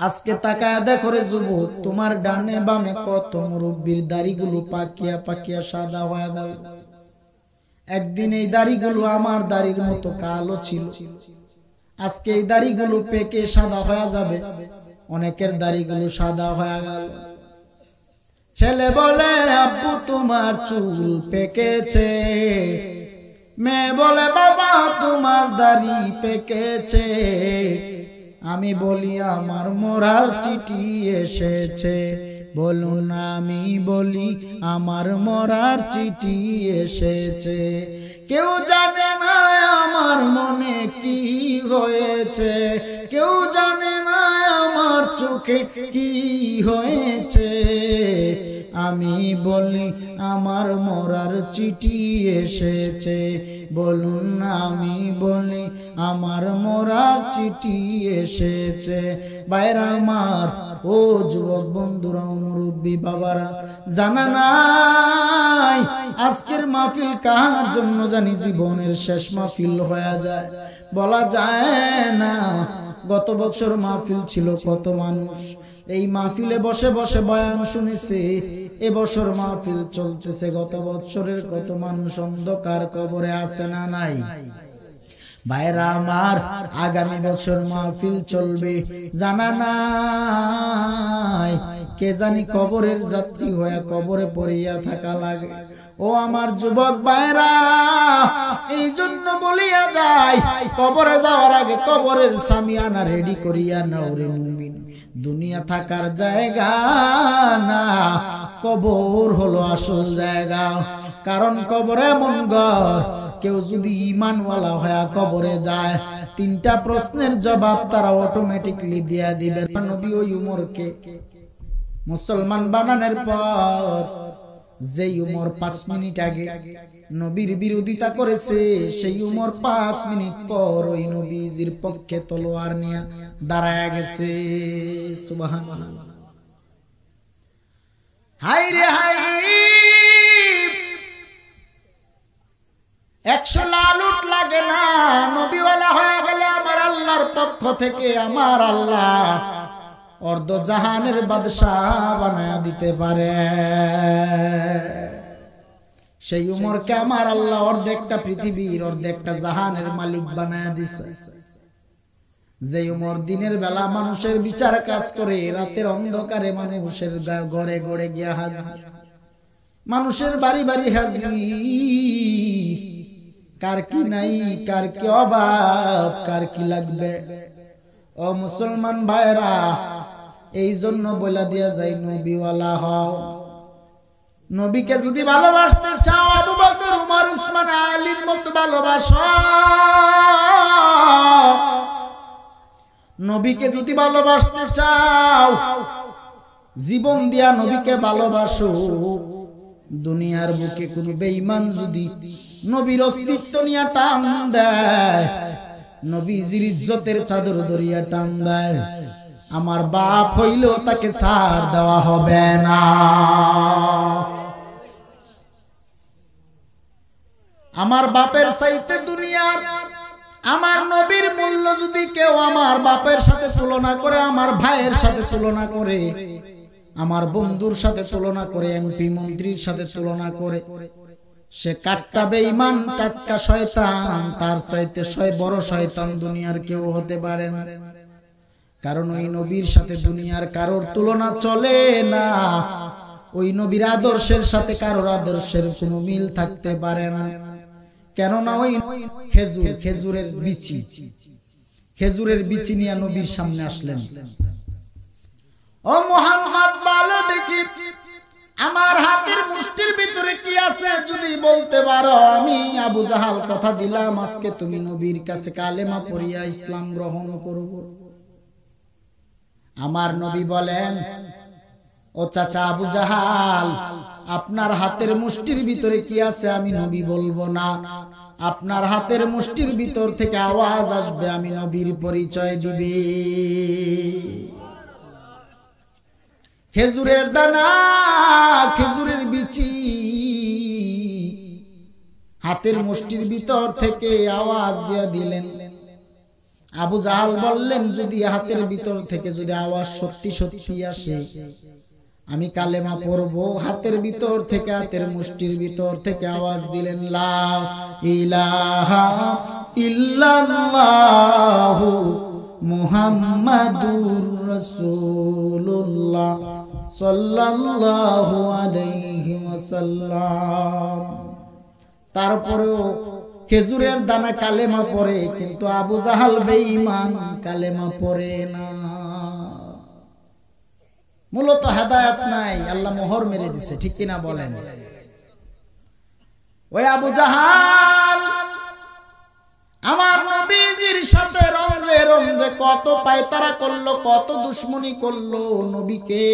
আজকে তাকায় দেখো রে যুবক, তোমার ডানে বামে কত মুরব্বির দাড়িগুলো পাকিয়া পাকিয়া সাদা হয়ে গেল। একদিন এই দাড়িগুলো আমার দাড়ির মতো কালো ছিল, আজকে এই দাড়িগুলো পেকে সাদা হয়ে যাবে। অনেকের দাড়িগুলো সাদা হয়ে গেল। ছেলে বলে আব্বু তোমার চুল পেকেছে, মেয়ে বলে বাবা তোমার দাড়ি পেকেছে। আমি বলি আমার মরার চিঠি এসেছে, বলুন আমি বলি আমার মরার চিঠি এসেছে। কেউ জানে না আমার মনে কি হয়েছে, কেউ জানে না আমার চোখে কি হয়েছে। আমি বলি আমার মরার চিঠি এসেছে, বলুন আমি বলি আমার মরার চিঠি এসেছে। বাইরা আমার, ও যুবক বন্ধুরা, মুরব্বী বাবারা, জানা নাই আজকের মাহফিল কার জন্য জানি জীবনের শেষ মাহফিল হয়ে যায়, বলা যায় না। গত বছর মাহফিল ছিল, কত মানুষ এই মাহফিলে বসে বসে বয়ান শুনেছে। এবছর মাহফিল চলতেছে, গত বছরের কত মানুষ অন্ধকার কবরে আছে না নাই? ভাইরা আমার, আগামী বছর মাহফিল চলবে, জানা নাই কে জানি কবরের যাত্রী হয়ে কবরে পড়িয়া থাকা লাগে। ও আমার যুবক ভাইরা, এই জন্য বলিয়া যায় কবরে যাওয়ার আগে কবরের সামিয়ানা রেডি করিয়া নাও রে মুমিন। দুনিয়া থাকার জায়গা না, কবর হলো আসল জায়গা। কারণ কবর এমন ঘর, কেউ যদি ঈমানওয়ালা হয়ে কবরে যায়, তিনটা প্রশ্নের জবাব তারা অটোমেটিকলি দিয়া দিবে। নবী ওই উমরকে মুসলমান বানানোর পর যেই উমর 5 মিনিট আগে নবীর বিরোধিতা করেছে, সেই উমর 5 মিনিট পর ওই নবীজির পক্ষে তলোয়ার নিয়ে দাঁড়ায় গেছে। সুবহানাল্লাহ। হাই রে হাই, 100 লাল উট লাগে না, নবীওয়ালা হয়ে গেলে আমার আল্লাহর পক্ষ থেকে আমার আল্লাহ অর্ধ জাহানের বাদশাহ বানায়া দিতে পারে। সেই উমরকে আমার আল্লাহ অর্ধেকটা পৃথিবীর অর্ধেকটা জাহানের মালিক বানায়া দিছে। যে উমর দিনের বেলা মানুষের বিচার কাজ করে, রাতের অন্ধকারে মানুষের ঘরে ঘরে গিয়া হাজির, মানুষের বাড়ি বাড়ি হাজির। কার কি নাই, কার কি অভাব, কার কি লাগবে। ও মুসলমান ভাইরা, এই জন্য বলে দিয়া যায় নবীওয়ালা হও। নবীকে যদি ভালোবাসতে চাও, আবু বকর, উমর, উসমান, আলীর মতো ভালোবাসো। নবীকে যদি ভালোবাসতে চাও, জীবন দিয়া নবীকে ভালোবাসো। দুনিয়ার বুকে কোন বেঈমান যদি নবীর অস্তিত্ব নিয়ে টান দেয়, নবীজির ইজ্জতের চাদর ধরিয়া টান দেয়, আমার বাপ হইলেও তাকে ছাড় দেওয়া হবে না। আমার বাপের চাইতে দুনিয়ার আমার নবীর মূল্য যদি কেউ আমার বাপের সাথে তুলনা করে, আমার ভাইয়ের সাথে তুলনা করে, আমার বন্ধুর সাথে তুলনা করে, এমপি মন্ত্রীর সাথে তুলনা করে, সে কাট্টা বেঈমান, টাটকা শয়তান। তার চাইতে বড় শয়তান দুনিয়ার কেউ হতে পারে না। কারণ ওই নবীর সাথে দুনিয়ার কারোর তুলনা চলে না। ওই নবীর আদর্শের সাথে কারোর আদর্শের কোনো মিল থাকতে পারে না। কেননা ওই খেজুরের বিচি নিয়ে নবীর সামনে আসলেন। ও মুহাম্মদ, বলো দেখি আমার হাতের মুষ্টির ভিতরে কি আছে, যদি বলতে পারো আমি আবু জাহাল কথা দিলাম আজকে তুমি নবীর কাছে কালেমা পড়িয়া ইসলাম গ্রহণ করব। আমার নবী বলেন, ও চাচা আবু জাহাল, আপনার হাতের মুষ্টির ভিতরে কি আছে আমি নবী বলবো না। আপনার হাতের মুষ্টির ভিতর থেকে আওয়াজ আসবে, আমি নবীর পরিচয় দিবে। খেজুরের দানা, খেজুরের বিচি হাতের মুষ্টির ভিতর থেকে আওয়াজ দিয়া দিলেন, আবু জাহাল বললেন, যদি হাতের ভিতর থেকে যদি আওয়াজ সত্যি সত্যি আসে আমি কালেমা পড়বো। হাতের ভিতর থেকে, হাতের মুষ্টির ভিতর থেকে আওয়াজ দিলেন, লা ইলাহা ইল্লাল্লাহু মুহাম্মাদুর রাসূলুল্লাহ সাল্লাল্লাহু আলাইহি ওয়াসাল্লাম। তারপরেও খেজুরের দানা কালেমা পড়ে, কিন্তু আবু জাহাল বেঈমান, কালেমা পড়ে না। মূলত হেদায়েত নাই, আল্লাহ মোহর মেরে দিছে, ঠিক কিনা বলেন? ওই আবু জাহাল আমার নবীজির সাথে রঙে রঙে কত পায়তারা করলো, কত দুশ্মনী করলো, নবীকে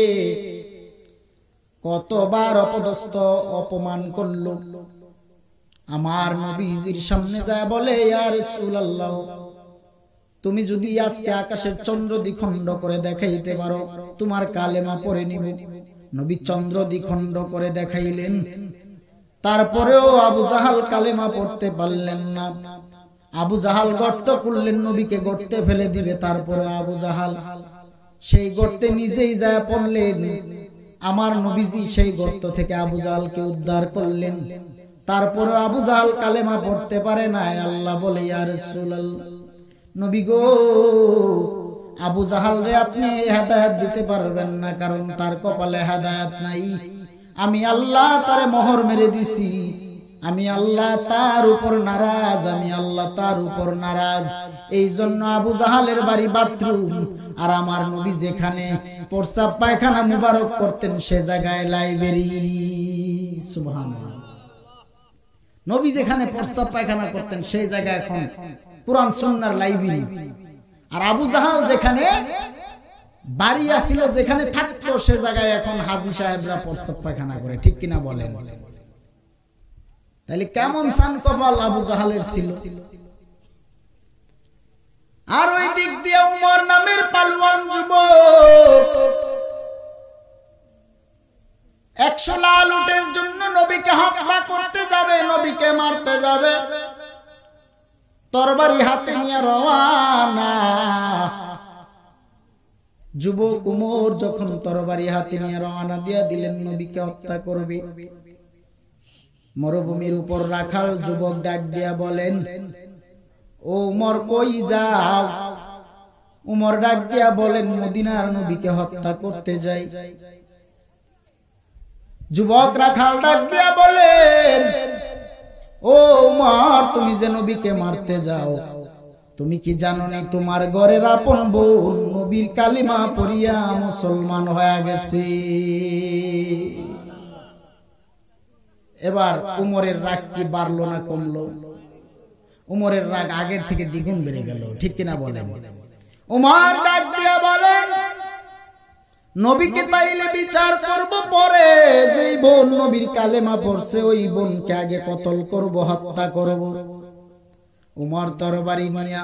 কতবার অপদস্থ অপমান করলো। আমার নবীজির সামনে যায় বলে, ইয়া রাসূলুল্লাহ, তুমি যদি আজকে আকাশের চন্দ্র দ্বিখণ্ড করে দেখাইতে পারো তোমার কালেমা পড়ে নিব। নবী চন্দ্র দ্বিখণ্ড করে দেখাইলেন, তারপরেও আবু জাহাল কালেমা পড়তে পারলেন না। আবু জাহাল গর্ত করলেন, নবীকে গর্তে ফেলে দিবে, তারপরে আবু জাহাল সেই গর্তে নিজেই যায় পড়লেন। আমার নবীজি সেই গর্ত থেকে আবু জাহালকে উদ্ধার করলেন। তারপরে আবু জাহাল কালেমা পড়তে পারে না। আল্লাহ বলে, ইয়া রাসূলুল্লাহ, নবী গো, আবু জাহাল রে আপনি হেদায়েত দিতে পারবেন না, কারণ তার কপালে হেদায়েত নাই। আমি আল্লাহ তারে মোহর মেরে দিছি, আমি আল্লাহ তার উপর নারাজ, আমি আল্লাহ তার উপর নারাজ। এই জন্য আবু জাহালের বাড়ি বাথরুম, আর আমার নবী যেখানে প্রস্রাব পায়খানা মুবারক করতেন সে জায়গায় লাইব্রেরি। সুবহানাল্লাহ। নবী যেখানে প্রস্রাব পায়খানা করতেন সেই জায়গায় এখন কোরআন সুন্নাহর লাইব্রেরি। আর আবু জাহাল যেখানে বাড়ি আছিল, যেখানে থাকতো সে জায়গায় এখন হাজী সাহেবরা প্রস্রাব পায়খানা করে, ঠিক কিনা বলেন? তাহলে কেমন সান কপাল আবু জাহালের ছিল। আর ওই দিক দিয়ে উমর নামের পালোয়ান যুবক 100 লাল উটের জন্য নবীকে হত্যা করতে যাবে, নবীকে মারতে যাবে, তরবারি হাতে নিয়ে রওয়ানা। যুবক উমর যখন তরবারি হাতে নিয়ে রওয়ানা দিয়া দিলেন নবীকে হত্যা করবে, মরুভূমির উপর রাখাল যুবক ডাক দিয়া বলেন, ও উমর কই যাও? উমর ডাক দিয়া বলেন, মদিনার নবীকে হত্যা করতে যাই। যুবক রাখাল ডাক দিয়া বলেন, ও উমর, তুমি যে নবীকে মারতে যাও, তুমি কি জানো নি তোমার ঘরের আপন বোন নবীর কালিমা পড়িয়া মুসলমান হয়ে গেছে? এবার উমরের রাগ কি বাড়লো না কমলো? উমরের রাগ আগের থেকে দ্বিগুণ বেড়ে গেল, ঠিক কিনা বলেন? উমর ডাক দিয়া বলেন, নবীকে তাইলে বিচার করব পরে, যেই বোন নবীর কালেমা পড়ছে ওই বোনকে আগে কতল করব, হত্যা করব। উমর তরবারি নিয়া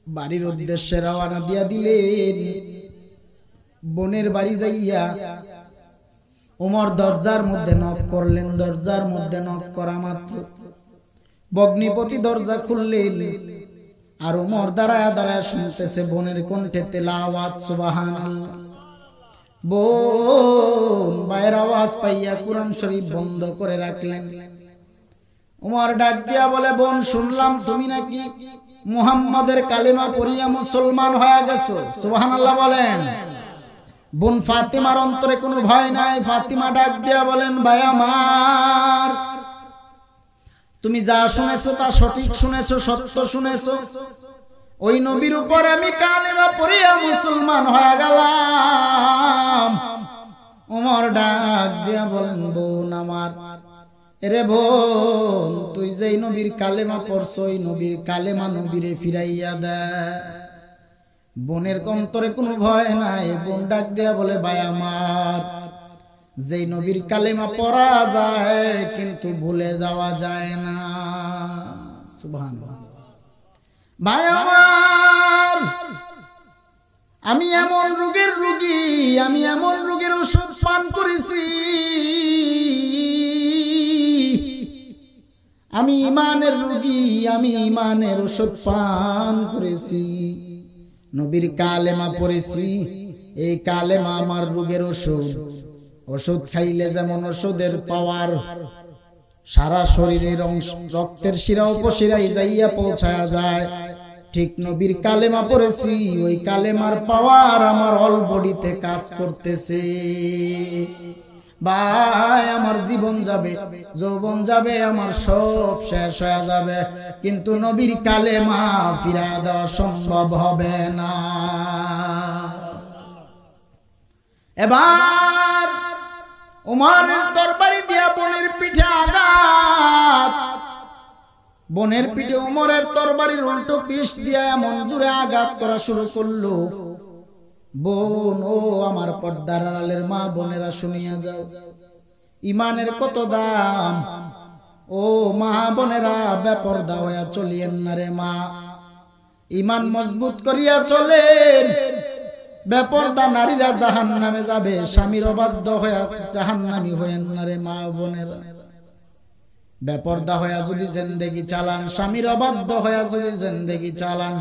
বাড়ির উদ্দেশ্যে রওনা দিয়া দিলেন। বোনের বাড়ি যাইয়া উমর দরজার মধ্যে নক করলেন। দরজার মধ্যে নক করা মাত্র ভগ্নিপতি দরজা খুললেন, আর উমর দাঁড়ায় দাঁড়ায় শুনতেছে বোনের কণ্ঠে তেলাওয়াত, সুবহানাল্লাহ। বোন বাইরের আওয়াজ পাইয়া কুরআন শরীফ বন্ধ করে রাখলেন। উমর ডাক দিয়া বলে, বোন, শুনলাম তুমি নাকি মুহাম্মাদের কালেমা পড়িয়া মুসলমান হয়ে গেছো, সুবহানাল্লাহ বলেন। বোন ফাতিমার অন্তরে কোনো ভয় নাই। ফাতিমা ডাক দিয়া বলেন, ভাই আমার, তুমি যা শুনেছো তা সঠিক শুনেছো, সত্য শুনেছো। ওই নবীর উপর আমি কালেমা পড়িয়া মুসলমান হয়ে গেলাম। উমর ডাক দিয়া বলেন, বোন আমার, এরে বোন, তুই যেই নবীর কালেমা পড়ছো ওই নবীর কালেমা নবীরে ফিরাইয়া দে। বোনের অন্তরে কোনো ভয় নাই। বোন ডাক দিয়া বলে, ভাই আমার, যেই নবীর কালেমা পড়া যায় কিন্তু ভুলে যাওয়া যায় না, সুবহানাল্লাহ। ভাই আমার, আমি এমন রোগের রোগী, আমি এমন রোগের ওষুধ পান করেছি, আমি ইমানের রোগী, আমি ইমানের ওষুধ পান করেছি, নবীর কালেমা পড়েছি। এই কালেমা আমার রোগের ওষুধ। ওষুধ খাইলে যেমন ওষুধের পাওয়ার সারা শরীরের রক্তের শিরা উপশিরায় যাইয়া পৌঁছায়া যায়, ঠিক নবীর কালেমা পড়েছি, ওই কালেমার পাওয়ার আমার অল বডিতে কাজ করতেছে। ভাই, আমার জীবন যাবে, যৌবন যাবে, আমার সব শেষ হয়ে যাবে, কিন্তু নবীর কালেমা ফিরা দেওয়া সম্ভব হবে না। এবার উমরের তরবারি দিয়া বোনের পিঠে আঘাত, বোনের পিঠে উমরের তরবারির উল্টো পিঠ দিয়া এমন জোরে আঘাত করা শুরু করলো। বোন, ও আমার পর্দার আড়ালের মা বোনেরা শুনিয়া যাও, ইমানের কত দাম। ও মা বোনেরা, বেপরদা হইয়া চলিয়েন না রে মা, ইমান মজবুত করিয়া চলেন। বেপরদা নারীরা জাহান্নামে যাবে, স্বামীর অবাধ্য হইয়া জাহান্নামী হইেন না রে মা বোনেরা। বেপরদা হইয়া যদি জিন্দেগি চালান, স্বামীর অবাধ্য হইয়া যদি জিন্দেগি চালান,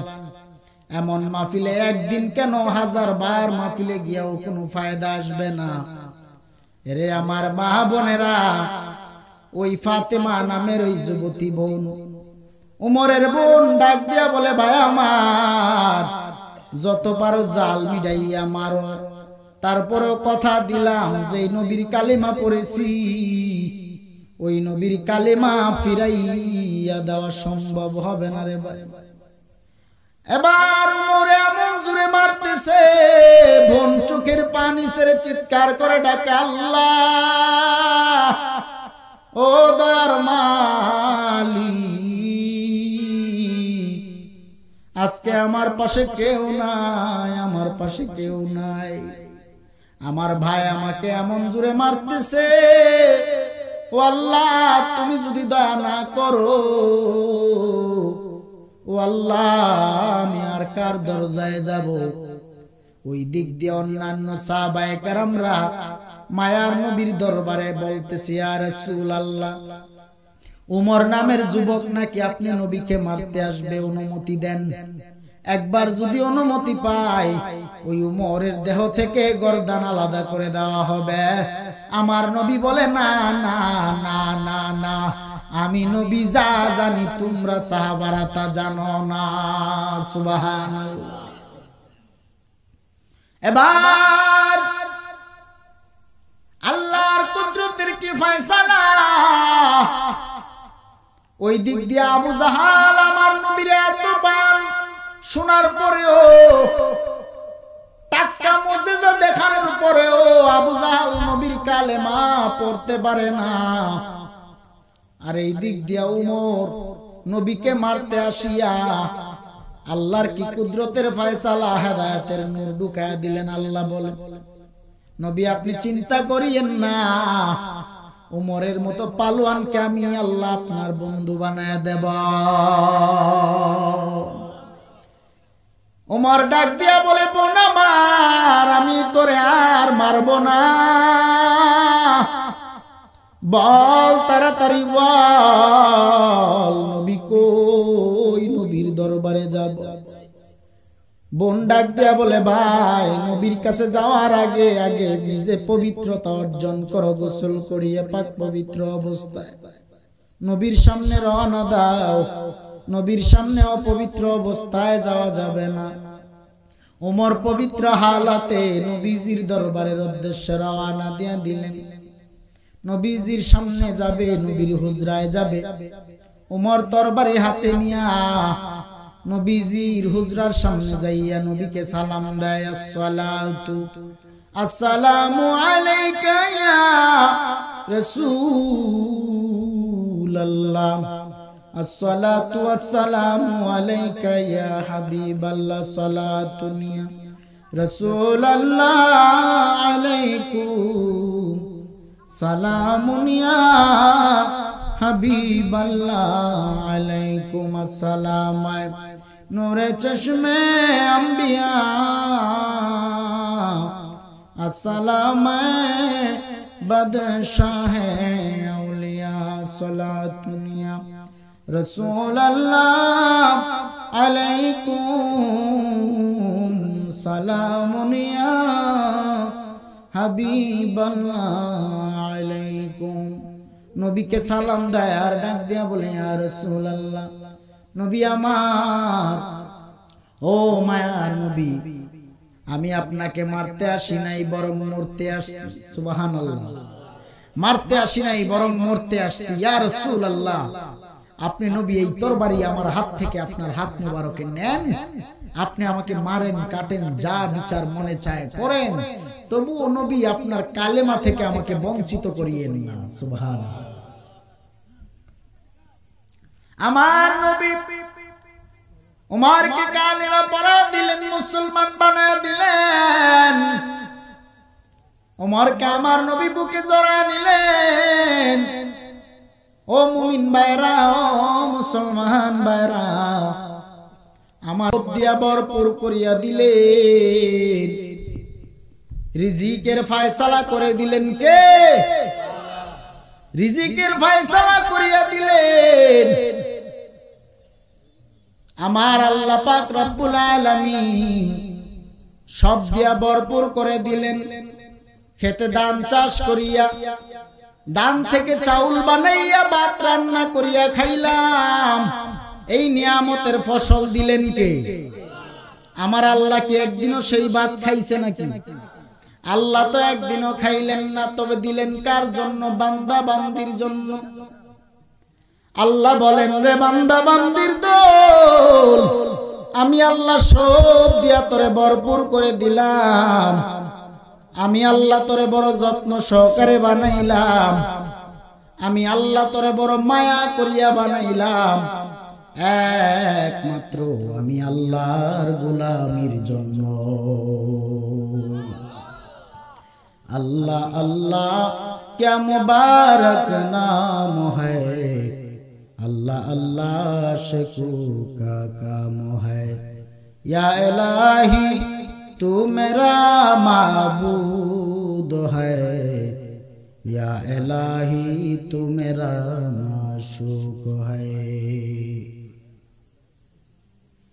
এমন মাহফিলে একদিন কেন 1000 বার মাহফিলে গিয়াও কোনো ফায়দা আসবে না। এরে আমার মা বোনেরা, ওই ফাতেমা নামের ওই যুবতী বোন, উমরের বোন, ডাক দিয়া বলে, ভাই আমার, যত পারো জাল মিডাইয়া মারো, তারপরেও কথা দিলাম যে নবীর কালেমা পড়েছি, ওই নবীর কালেমা ফিরাইয়া দেওয়া সম্ভব হবে না রে ভাই। এবার উমর এমন জোরে মারতেছে, বোন চোখের পানি ছেড়ে চিৎকার করে ডাকে, আল্লাহ, ও দয়ার মালিক, আজকে আমার পাশে কেউ নাই, আমার পাশে কেউ নাই, আমার ভাই আমাকে এমন জোরে মারতেছে, ও আল্লাহ, তুমি যদি দয়া না করো, ও আল্লাহ, আমি আর কার দরজায় যাব। ওই দিক দিয়ে অন্যান্য সাহাবায়ে কেরামরা মায়ার নবীর দরবারে বলতেছে, ইয়া রাসূলুল্লাহ, উমর নামের যুবক নাকি আপনি নবীকে মারতে আসবে, অনুমতি দেন। একবার যদি অনুমতি পাই, ওই উমরের দেহ থেকে গর্দান আলাদা করে দেওয়া হবে। আমার নবী বলে, না না না না না, আমি নবী যা জানি তোমরা সাহাবারা তা জানো না। সুবহানাল্লাহ। এবার আল্লাহর কুদরতের কি ফয়সালা, ওই দিক দিয়ে আবু জাহাল আমার নবীর এত বান শোনার পরেও, টাটকা মুজিজা দেখানোর পরেও আবু জাহাল নবীর কালেমা পড়তে পারে না। আর এই দিক দিয়া উমর নবীকে মারতে আসিয়া আল্লাহর কি কুদরতের ফয়সালা, হেদায়েতের নূর ঢুকায়া দিলেন। আল্লাহ বলেন, নবী আপনি চিন্তা করিয়েন না, উমরের মতো পালোয়ানকে আমি আল্লাহ আপনার বন্ধু বানায়া দেব। উমর ডাক দিয়া বলে, বোন আমার, আমি তোরে আর মারবো না, বল তাড়াতাড়ি বল, নবী কই, নবীর দরবারে যাব। বোন ডাক দিয়া বলে, ভাই, নবীর কাছে যাওয়ার আগে আগে নিজে পবিত্রতা অর্জন করো, গোসল করিয়ে পাক পবিত্র অবস্থায় নবীর সামনে রওনা দাও। নবীর সামনে অপবিত্র অবস্থায় যাওয়া যাবে না। উমর পবিত্র হালাতে নবীজির দরবারের উদ্দেশ্যে রওনা দিয়া দিলেন। নবীজির সামনে যাবে, নবীর হুজরায় যাবে। উমর তরবারি হাতে নিয়া নবীজির হুজরার সামনে যাইয়া নবীকে সালাম দেয়, আসসালামু আলাইকা ইয়া রাসূলুল্লাহ, আসসালাতু ওয়াসসালামু আলাইকা ইয়া হাবিবাল্লাহ, সালাতুন ইয়া রাসূলুল্লাহ আলাইকুম সালামুন ইয়া হাবিবাল্লাহ আলাইকুম আসসালাম, নূরে চশমে আম্বিয়া আসসালাম, বাদশাহে আউলিয়া সালাতুন ইয়া রাসূলুল্লাহ আলাইকুম সালামুন ইয়া হাবিবাল্লাহ আলাইকুম। নবীকে সালাম দেয় আর ডাক দিয়া বলে ইয়া রাসূলুল্লাহ, নবী আমার, ও মায়ার নবী, আমি আপনাকে মারতে আসি নাই বরং মরতে আসছি। সুবহানাল্লাহ। মারতে আসি নাই বরং মরতে আসছি। ইয়া রাসূলুল্লাহ, আপনি নবী, এই তরবারি আমার হাত থেকে আপনার হাত মোবারকে নেন, আপনি আমাকে মারেন, কাটেন, যা বিচার মনে চায় করেন, তবুও নবী আপনার কালেমা থেকে আমাকে বঞ্চিত করিয়েন না। সুবহানাল্লাহ। আমার নবী উমরকে কালেমা পড়া দিলেন, মুসলমান বানায় দিলেন। উমরকে আমার নবী বুকে জড়ায় নিলেন। ও মুমিন ভাইরা, ও মুসলমান ভাইরা, আমার দিয়া ভরপুর করিয়া দিলেন। রিজিকের ফয়সালা করে দিলেন কে? রিজিকের ফয়সালা করিয়া দিলেন আমার আল্লাহ পাক রব্বুল আলামিন। সব দিয়া ভরপুর করে দিলেন। খেতে ধান চাষ করিয়া, ধান থেকে চাউল বানাইয়া ভাত রান্না করিয়া খাইলাম। এই নিয়ামতের ফসল দিলেন কে? আমার আল্লাহ কি একদিনও সেই ভাত খাইছে নাকি? আল্লাহ তো একদিনও খাইলেন না। তবে দিলেন কার জন্য? বান্দা বান্দির জন্য। আল্লাহ বলেন, রে বান্দা বান্দির দল, আমি আল্লাহ সব দিয়া তোরে ভরপুর করে দিলাম। আমি আল্লাহ তোরে বড় যত্ন সহকারে বানাইলাম। আমি আল্লাহ তোরে বড় মায়া করিয়া বানাইলাম, একমাত্র আমি আল্লাহর গোলামির জন্য। अल्लाह अल्लाह क्या मुबारक नाम है, अल्लाह अल्लाह शकू का काम है। या इलाही तू मेरा माबूद है, या इलाही तू मेरा माशूक है।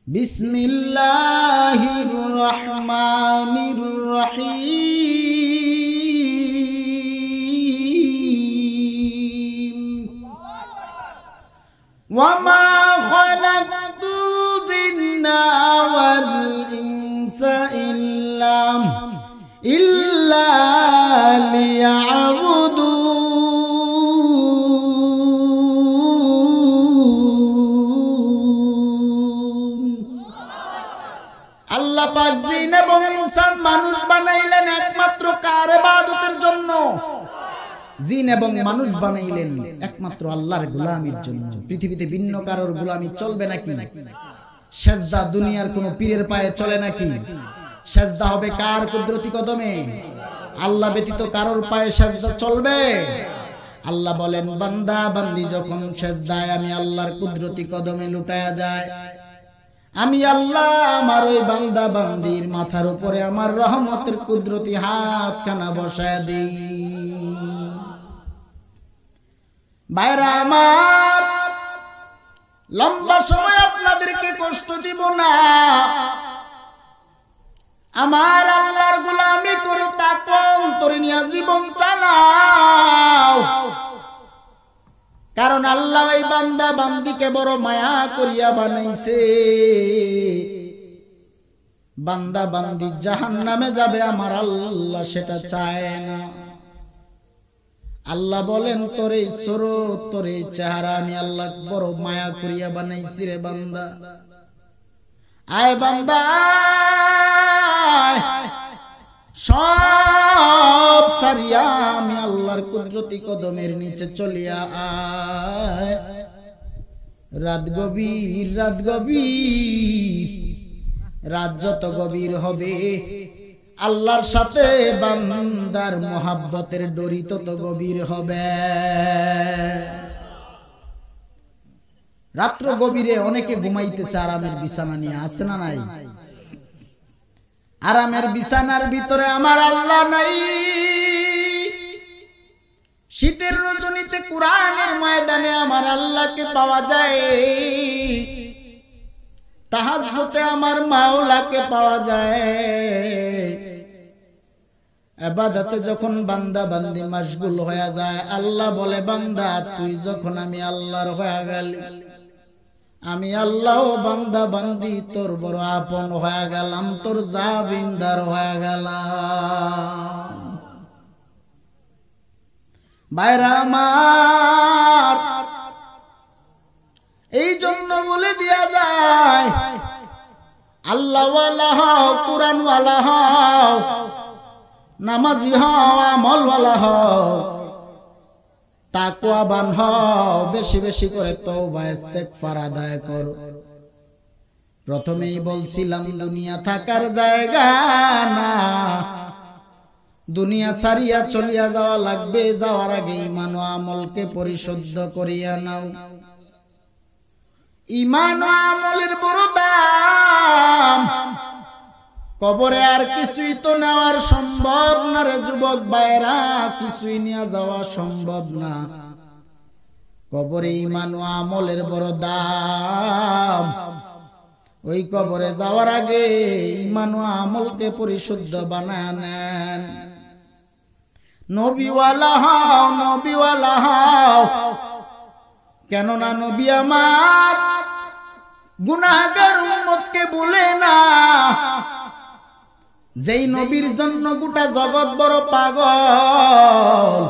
बिस्मिल्लाहिर रहमानिर रहीम। वमा खलक़तुल जिन्ना वल इंसा इल्ला लियअबुदून। আল্লাহ পাক জিন এবং ইনসান মানুষ বানাইলেন একমাত্র কার ইবাদতের জন্য? জিন এবং মানুষ বানাইলেন একমাত্র আল্লাহর গোলামির জন্য। পৃথিবীতে ভিন্ন কারোর গোলামি চলবে নাকি? সেজদা দুনিয়ার কোন পীরের পায়ে চলে নাকি? সেজদা হবে কার কুদরতি কদমে? আল্লাহ ব্যতীত কারোর পায়ে সেজদা চলবে? আল্লাহ বলেন, বান্দা বান্দি যখন সেজদায় আমি আল্লাহর কুদরতি কদমে লুটায়া যায়, আমি আল্লাহ আমার ওই বান্দা বান্দির মাথার উপরে আমার রহমতের কুদরতি হাতখানা বসায় দেই। ভাইরা আমার, লম্বা সময় আপনাদেরকে কষ্ট দিব না। আমার আল্লাহর গোলামি করো, তাকে অন্তরে নিয়ে জীবন চালাও। কারণ আল্লাহ ওই বান্দা বান্দিকে বড় মায়া করিয়া বানাইছে। বান্দা বান্দি জাহান্নামে যাবে, আমার আল্লাহ সেটা চায় না। আল্লাহ বলেন, তোরে সুরত তোরে চেহারা আমি আল্লাহ বড় মায়া করিয়া বানাইছি রে বান্দা। আয় বান্দা, সব সারিয়া আমি আল্লাহর কুদরতি কদমের নিচে চলিয়া আয়। রাত গভীর, রাত গভীর, রাত যত গভীর হবে আল্লাহর সাথে বান্দার মোহাব্বতের ডরি তত গভীর হবে। রাত্র গভীরে অনেকে ঘুমাইতেছে আরামের বিছানা নিয়ে, আছে না নাই? আরামের বিছানার ভিতরে আমার আল্লাহ নাই। শীতের রজনীতে কোরআনের ময়দানে আমার আল্লাহকে পাওয়া যায়, তাহাজ্জুদে আমার মাওলাকে পাওয়া যায়। ইবাদতে যখন বান্দা বান্দি মশগুল হয়ে যায়, আল্লাহ বলে বান্দা তুই যখন আমি আল্লাহর হয়ে গেলি, আমি আল্লাহ বান্দা বান্দি তোর বড় আপন হয়ে গেলাম, তোর জাবিন্দার হয়ে গেলাম। ভাইরা আমার, এই জন্য বলে দিয়া যায় আল্লাহ ওয়ালা হও, কুরআন ওয়ালা হও, নামাজি হও, আমল ওয়ালা হও, তাকওয়াবান হও, বেশি বেশি করে তওবা ইস্তেগফার আদায় করো। প্রথমেই বলছিলাম দুনিয়া থাকার জায়গা না, দুনিয়া ছাড়িয়া চলিয়া যাওয়া লাগবে। যাওয়ার আগে ঈমান ও আমলকে পরিশুদ্ধ করিয়া নাও। ঈমান ও আমলের বড় দাম, কবরে আর কিছুই তো নেওয়ার সম্ভব না রে যুবক ভাইরা, কিছুই নিয়ে যাওয়া সম্ভব না। কবরে ঈমান ও আমলের বড় দাম। ওই কবরে যাওয়ার আগে ঈমান ও আমলকে পরিশুদ্ধ বানায় নেন। নবীওয়ালা হও, নবীওয়ালা হও, কেননা নবী আমার গুনাহগার উম্মতকে বলে না। যেই নবীর জন্য গোটা জগৎ বড় পাগল,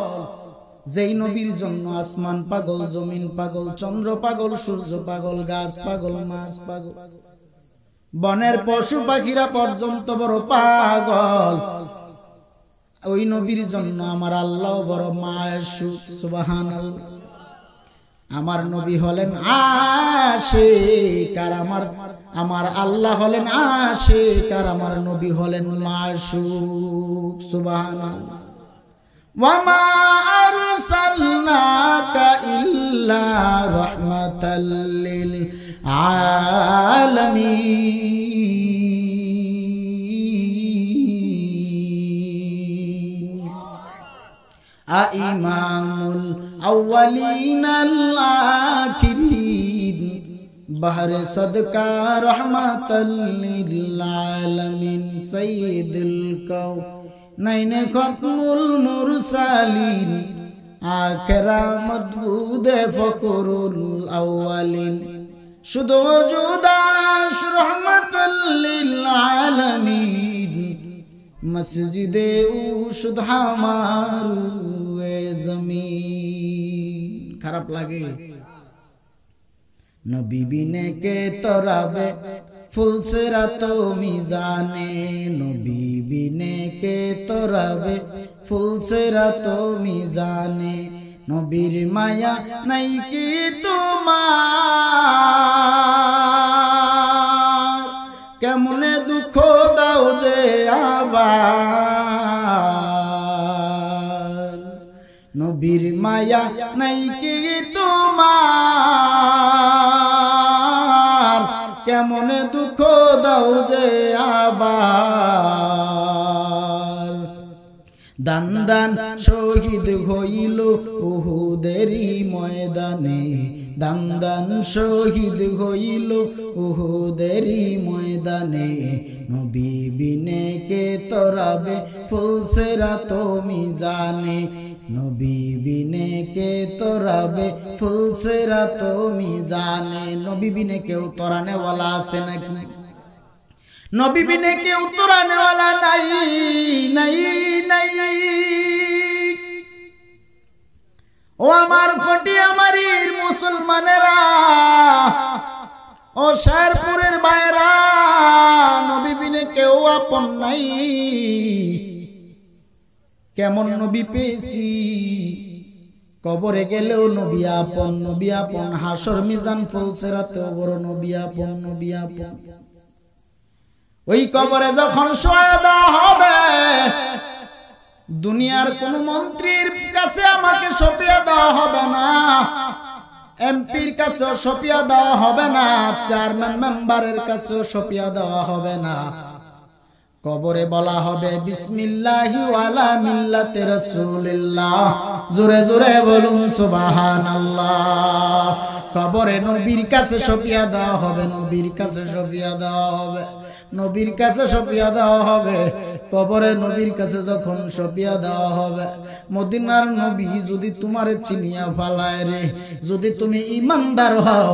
যেই নবীর জন্য আসমান পাগল, জমিন পাগল, চন্দ্র পাগল, সূর্য পাগল, গাছ পাগল, মাছ পাগল, বনের পশু পাখিরা পর্যন্ত বড় পাগল, ওই নবীর জন্য আমার আল্লাহ বড় মায়সুক। সুবহানাল্লাহ। আমার নবী হলেন আশিক, আর আমার আল্লাহ হলেন আশিক, আর আমার নবী হলেন মাশুক। সুবহানাল্লাহ। ওয়া মা আরসালনাকা ইল্লা রাহমাতাল লিল আলামিন। ইমামুল আউয়ালিন আল আখিরিন, বাহরে সদকা রহমাতাল লিল আলামিন, সাইয়্যিদুল কাউনাইন খতমুল মুরসালিন, আখিরা মদবুদে ফখরুল আউয়ালিন, শুধু জুদাস রহমাতাল লিল আলামিন, মসজিদে উশুদ হামার জমিন। খারাপ লাগে? নবী বিনে কে তরাবে ফুলসিরাত মিজানে, নবী বিনে কে তরাবে ফুলসিরাত মিজানে, নবীর মায়া নাই কি তোমার, কেমনে দুঃখ দাও যে আবার, নবীর মায়া নাই কি তোমার, কেমনে দুঃখ দাও যে আবার। দান দান শহীদ হইল উহুদেরই ময়দানে, দান দান শহীদ হইল উহুদেরই ময়দানে, নবী বিনে কে তরাবে ফুলসিরাত মিজানে, নবী বিনে কে তরাবে ফুলসিরাত মিজানে। নবী বিনে কেউ তরানে ওয়ালা আছে নাকি? নবী বিনে কেউ তরানে ওয়ালা নাই, নাই, নাই। ও আমার ফটিয়ামারির মুসলমানেরা, ও শেরপুরের ভাইরা, নবী বিনে কেউ আপন নাই। কেমন নবী পেয়েছি, কবরে গেলেও নবী আপন, নবী আপন, হাসর মিজান ফুলসিরাতেও বড় নবী আপন, নবী আপন। ওই কবরে যখন শোয়া দেওয়া হবে, দুনিয়ার কোন মন্ত্রীর কাছে আমাকে সঁপিয়ে দেওয়া হবে না, এমপির কাছেও সঁপিয়ে দেওয়া হবে না, চেয়ারম্যান মেম্বারের কাছেও সঁপিয়ে দেওয়া হবে না। কবরে বলা হবে বিসমিল্লাহি ওয়ালা মিল্লাতে রাসূলিল্লাহ, জোরে জোরে বলুন সুবহানাল্লাহ। কবরে নবীর কাছে সপিয়া দেওয়া হবে, নবীর কাছে সপিয়া দেওয়া হবে, নবীর কাছে সপিয়া দেওয়া হবে। কবরে নবীর কাছে যখন সপিয়া দেওয়া হবে, মদিনার নবী যদি তোমারে চিনিয়া ফালায় রে, যদি তুমি ইমানদার হও,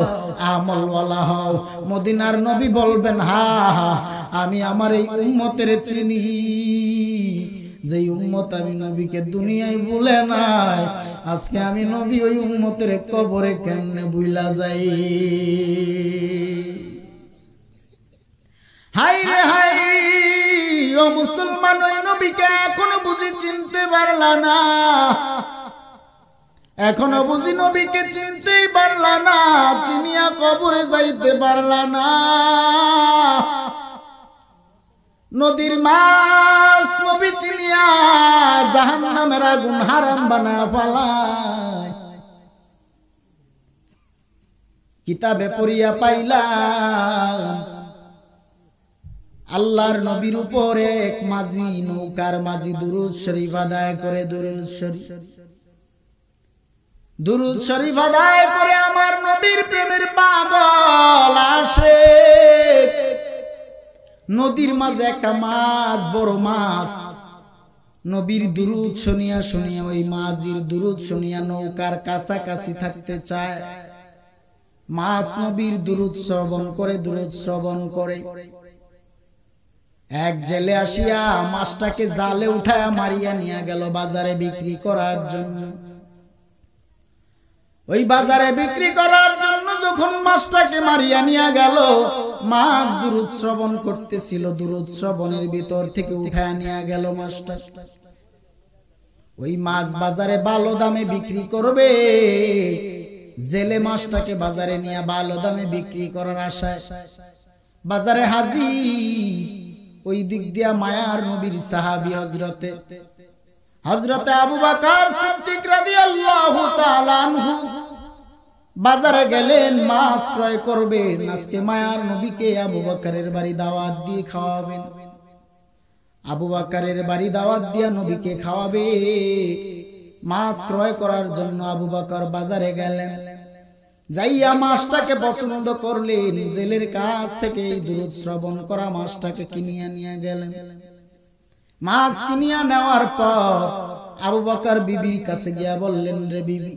আমলওয়ালা হও, মদিনার নবী বলবেন হা হা আমি আমার এই উম্মতের চিনি, যেই উম্মত আমি নবীকে দুনিয়ায় ভুলে নাই, আজকে আমি নবী ওই উম্মতের কবরে কেমনে ভুলা যাই। হাই রে হাই, ও মুসলমান, ওই নবীকে এখনো বুঝি চিনতে পারলা না, এখনো বুঝি নবীকে চিনতেই পারলা না, চিনিয়া কবরে যাইতে পারলা না। নদীর মাছ নবী চিনিয়া জাহান্নামের আগুন হারাম বানায়া ফেলায়। কিতাবে পড়িয়া পাইলাম আল্লাহর নবীর উপরে এক মাঝি, নৌকার মাঝি দুরূদ শরীফ আদায় করে, দুরূদ শরীফ আদায় করে আমার নবীর প্রেমের পাগল আসে। নদীর মাঝে একটা মাছ, বড় মাছ, নবীর দুরূদ শুনিয়া শুনিয়া, ওই মাঝির দুরূদ শুনিয়া নৌকার কাছাকাছি থাকতে চায়। মাছ নবীর দুরূদ শ্রবণ করে, দুরূদ শ্রবণ করে। এক জেলে আসিয়া মাছটাকে জালে উঠায়া মারিয়া নিয়ে গেল বাজারে বিক্রি করার জন্য। ওই বাজারে বিক্রি করার জন্য যখন মাছটাকে মারিয়া নিয়ে গেল, মাছ দুরূদ শ্রবণ করতেছিল, দুরূদ শ্রবণের ভিতর থেকে উঠায়া নিয়ে গেল মাছটা। ওই মাছ বাজারে ভালো দামে বিক্রি করবে, জেলে মাছটাকে বাজারে নিয়ে ভালো দামে বিক্রি করার আশায় বাজারে হাজির। ওই দিক দিয়া মায়ার নবীর সাহাবী হযরতে আবু বকর সিদ্দিক রাদিয়াল্লাহু তাআলা আনহু বাজারে গেলেন, মাছ ক্রয় করবেন। আজকে মায়ার নবীকে আবু বকরের বাড়ি দাওয়াত দিয়ে খাওয়াবেন, আবু বকরের বাড়ি দাওয়াত দিয়া নবীকে খাওয়াবে। মাছ ক্রয় করার জন্য আবু বকর বাজারে গেলেন, যাইয়া মাছটাকে পছন্দ করলেন, জেলের কাছ থেকে এই দুরূদ শ্রবণ করা মাছটাকে কিনিয়া নিয়ে গেলেন। মাছ কিনিয়া নেওয়ার পর আবু বকর বিবির কাছে গিয়া বললেন, রে বিবি,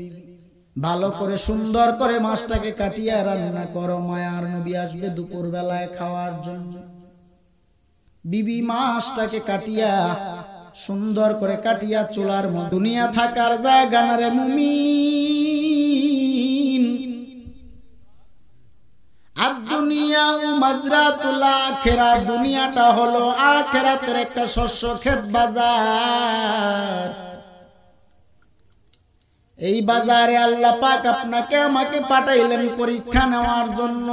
ভালো করে সুন্দর করে মাছটাকে কাটিয়া রান্না করো, মায়ার নবী আসবে দুপুর বেলায় খাওয়ার জন্য। বিবি মাছটাকে কাটিয়া সুন্দর করে কাটিয়া চুলার মধ্যে, দুনিয়া থাকার জায়গা না রে মুমিন, আর দুনিয়া মাজরাতুল আখিরা, দুনিয়াটা হলো আখিরাতের একটা শস্য ক্ষেত বাজার। এই বাজারে আল্লাহ পাক আপনাকে আমাকে পাঠাইলেন পরীক্ষা নেওয়ার জন্য।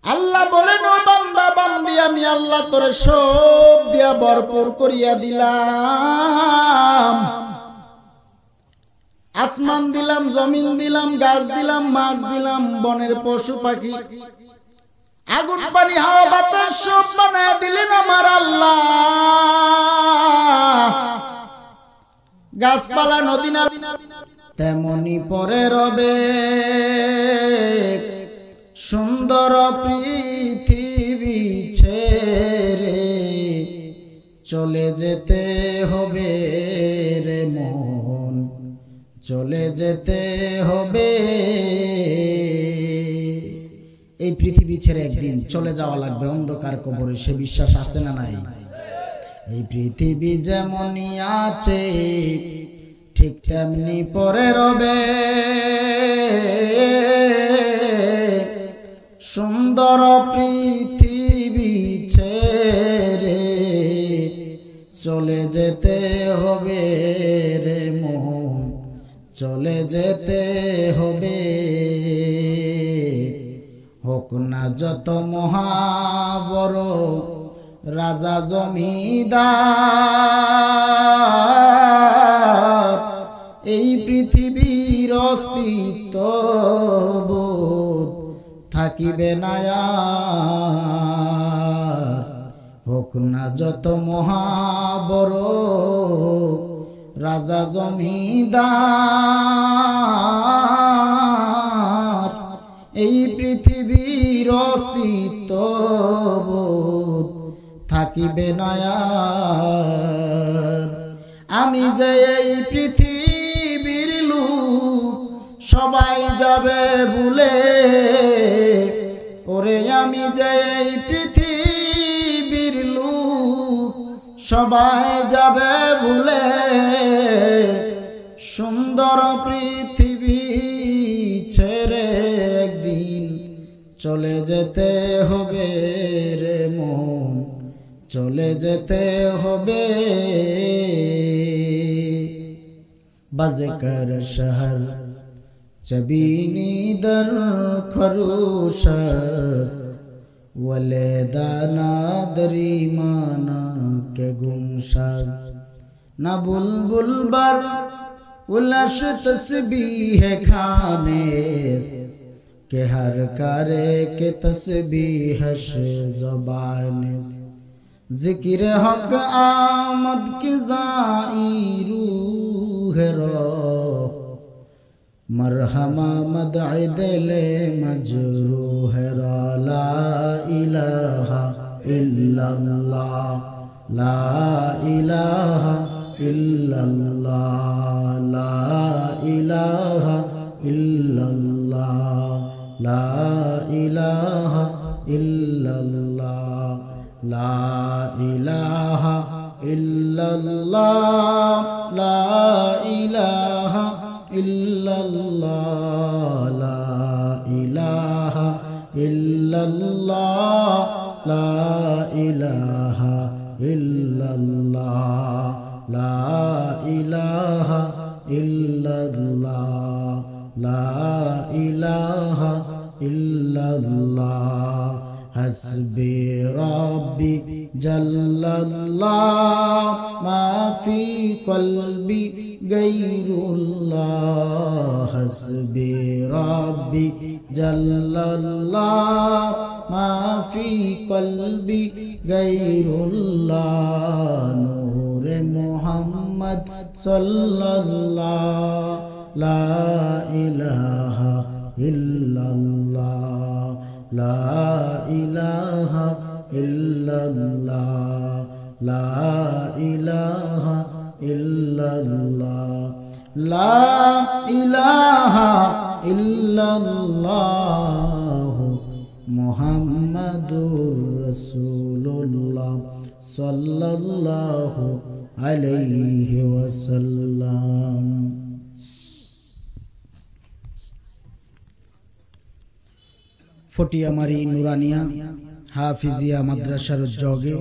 আল্লাহ বলেন, ও বান্দা বান্দি, আমি আল্লাহ তোরে সব দিয়া ভরপুর করিয়া দিলাম, আসমান দিলাম, জমিন দিলাম, গাছ দিলাম, মাছ দিলাম, বনের পশু পাখি, আগুন পানি হাওয়া বাতাস সব বানায়া দিলেন আমার আল্লাহ। গাছপালা নদী নালা তেমনি পরে রবে, সুন্দর পৃথিবী ছেড়ে চলে যেতে হবে রে মন, চলে যেতে হবে। এই পৃথিবী ছেড়ে একদিন চলে যাওয়া লাগবে অন্ধকার কবরে, সে বিশ্বাস আছে না নাই? এই পৃথিবী যেমনই আছে ঠিক তেমনি পরে রবে, সুন্দর পৃথিবী ছেড়ে চলে যেতে হবে রে মন, চলে যেতে হবে। হোক না যত মহাবড় রাজা জমিদার, এই পৃথিবীর অস্তিত্ব বোধ থাকিবে না আর। হোক না যত মহাবড় রাজা জমিদার এই পৃথিবীর অস্তিত্ব থাকিবে না আর। আমি যে এই পৃথিবীর লোক সবাই যাবে ভুলে, ওরে আমি যে এই পৃথিবীর লোক সবাই যাবে ভুলে, সুন্দর পৃথিবী ছেড়ে একদিন চলে যেতে হবে রে মন, চলে যেতে হবে। বাজকর শহর চবিনি দর খরুশস ওলে দানা দরি মানা के गुमशाज ना बुलबुल बर उलश तस्बीह खाने के हर करे के तस्बीह ज़बाने जिक्र हक आमद की ज़ाइरू है रो मरहमा मदई दिले मजरूह रो ला इलाहा इल्लल्लाह ला इलाहा इल्लल्लाह ला इलाहा इल्लल्लाह ला इलाहा इल्लल्लाह ला इलाहा इल्लल्लाह ला इलाहा इल्लल्लाह ला इलाहा इल्लल्लाह ला इलाहा इल्लल्लाह ला इलाहा इल्लल्लाह ला इलाहा इल्लल्लाह हस्बी रब्बी जल्लल्लाह मा फी क़ल्बी गैरुल्लाह हस्बी रब्बी जल्लल्लाह मा फी क़ल्बी गैरुल्लाह नूरे मुहम्मद सल्लल्लाह ला इलाहा इल्लल्लाह ला इलाहा इल्लल्लाह ला इलाहा इल्लल्लाह ला इलाहा इल्लल्लाह मुहम्मदुर रसूलुल्लाह सल्लल्लाहु अलैहि वसल्लम। ফটিয়ামারি নুরানিয়া হাফিজিয়া মাদ্রাসার উদ্যোগে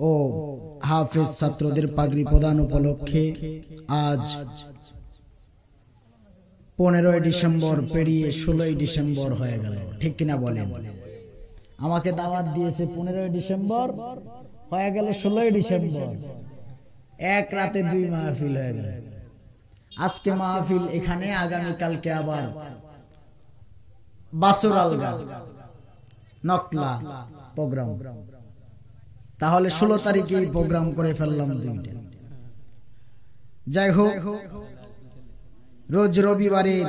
ও হাফেজ ছাত্রদের পাগড়ি প্রদান উপলক্ষে আজ 15 ডিসেম্বর পেরিয়ে 16 ডিসেম্বর হয়ে গেল, ঠিক কিনা বলেন? আমাকে দাওয়াত দিয়েছে 15 ডিসেম্বর, হয়ে গেল 16 ডিসেম্বর, এক রাতে 2 মাহফিল হয়ে গেল। আজকে মাহফিল এখানে, আগামী কালকে আবার বাসুরালগা নকলা প্রোগ্রাম, তাহলে 16 তারিখেই প্রোগ্রাম করে ফেললাম দুইটা। যাই হোক, রোজ রবিবারের